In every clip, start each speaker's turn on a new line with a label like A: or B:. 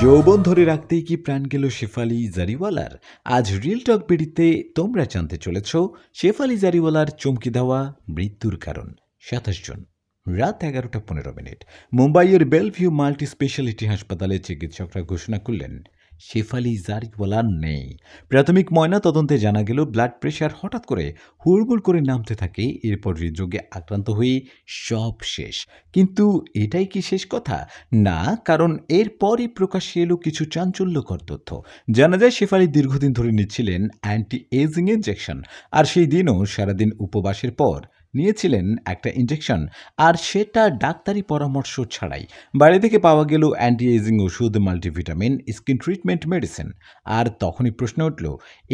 A: যৌবন ধরে রাখতেই কি প্রাণ গেল শেফালি জারিওয়ালার? আজ রিল টক বিডিতে তোমরা জানতে চলেছ শেফালি জারিওয়ালার চমকে দেওয়া মৃত্যুর কারণ। ২৭ জুন রাত ১১টা ১৫ মিনিট মুম্বাইয়ের বেলভিউ মাল্টি স্পেশালিটি হাসপাতালে চিকিৎসকরা ঘোষণা করলেন শেফালি জারিওয়ালা নেই। প্রাথমিক ময়না তদন্তে জানা গেল ব্লাড প্রেশার হঠাৎ করে হুড়মুড় করে নামতে থাকে, এরপর হৃদরোগে আক্রান্ত হয়ে সব শেষ। কিন্তু এটাই কি শেষ কথা? না, কারণ এরপরই প্রকাশ্যে এলো কিছু চাঞ্চল্যকর তথ্য। জানা যায় শেফালি দীর্ঘদিন ধরে নিচ্ছিলেন অ্যান্টি এজিং ইনজেকশন, আর সেই দিনও সারাদিন উপবাসের পর নিয়েছিলেন একটা ইনজেকশন, আর সেটা ডাক্তারি পরামর্শ ছাড়াই। বাইরে থেকে পাওয়া গেল অ্যান্টি এজিং ওষুধ, মাল্টিভিটামিন, স্কিন ট্রিটমেন্ট মেডিসিন। আর তখনই প্রশ্ন উঠল,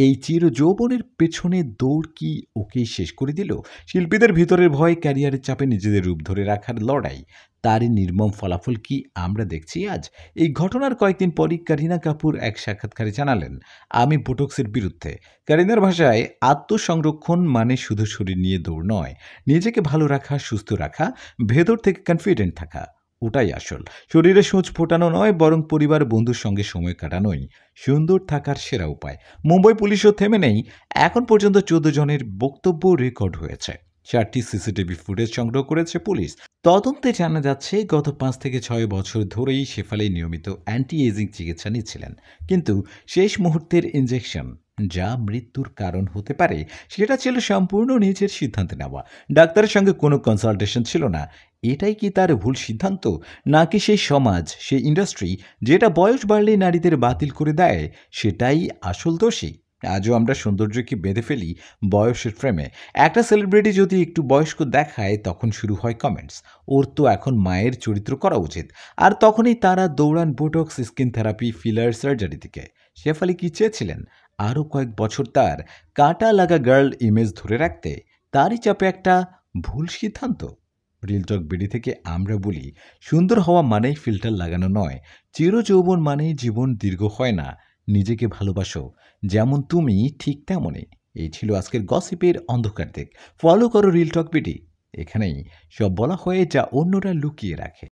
A: এই চির যৌবনের পেছনে দৌড় কি ওকেই শেষ করে দিল? শিল্পীদের ভিতরের ভয়, ক্যারিয়ারের চাপে নিজেদের রূপ ধরে রাখার লড়াই, তারই নির্মম ফলাফল কি আমরা দেখছি আজ? এই ঘটনার কয়েকদিন পরই করিনা কাপুর এক সাক্ষাৎকারে জানালেন, আমি বোটক্সের বিরুদ্ধে। করিনার ভাষায়, আত্মসংরক্ষণ মানে শুধু শরীর নিয়ে দৌড় নয়, নিজেকে ভালো রাখা, সুস্থ রাখা, ভেতর থেকে কনফিডেন্ট থাকা, ওটাই আসল। শরীরে সূঁচ ফোটানো নয়, বরং পরিবার বন্ধুর সঙ্গে সময় কাটানোই সুন্দর থাকার সেরা উপায়। মুম্বাই পুলিশও থেমে নেই। এখন পর্যন্ত ১৪ জনের বক্তব্য রেকর্ড হয়েছে। ৪টি সিসিটিভি ফুটেজ সংগ্রহ করেছে পুলিশ। তদন্তে জানা যাচ্ছে গত ৫ থেকে ৬ বছর ধরেই শেফালি নিয়মিত অ্যান্টি এজিং চিকিৎসা নিচ্ছিলেন, কিন্তু শেষ মুহূর্তের ইনজেকশন যা মৃত্যুর কারণ হতে পারে সেটা ছিল সম্পূর্ণ নিজের সিদ্ধান্তে নেওয়া। ডাক্তারের সঙ্গে কোনো কনসালটেশন ছিল না। এটাই কি তার ভুল সিদ্ধান্ত, নাকি সেই সমাজ, সেই ইন্ডাস্ট্রি যেটা বয়স বাড়লেই নারীদের বাতিল করে দেয়, সেটাই আসল দোষী? আজও আমরা সৌন্দর্যকে বেঁধে ফেলি বয়সের ফ্রেমে। একটা সেলিব্রিটি যদি একটু বয়স্ক দেখায়, তখন শুরু হয় কমেন্টস, ওর তো এখন মায়ের চরিত্র করা উচিত। আর তখনই তারা দৌড়ান Botox, skin therapy, filler, surgery দিকে। শেফালি কি চেয়েছিলেন? আরও কয়েক বছর তার কাটা লাগা গার্ল ইমেজ ধরে রাখতে। তারই চাপে একটা ভুল সিদ্ধান্ত। রিল টক বিডি থেকে আমরা বলি, সুন্দর হওয়া মানেই ফিল্টার লাগানো নয়, চির যৌবন মানেই জীবন দীর্ঘ হয় না। নিজেকে ভালোবাসো, যেমন তুমি ঠিক তেমনই। এই ছিল আজকের গসিপের অন্ধকার দিক। ফলো করো রিল টক বিডি। এখানেই সব বলা হয় যা অন্যরা লুকিয়ে রাখে।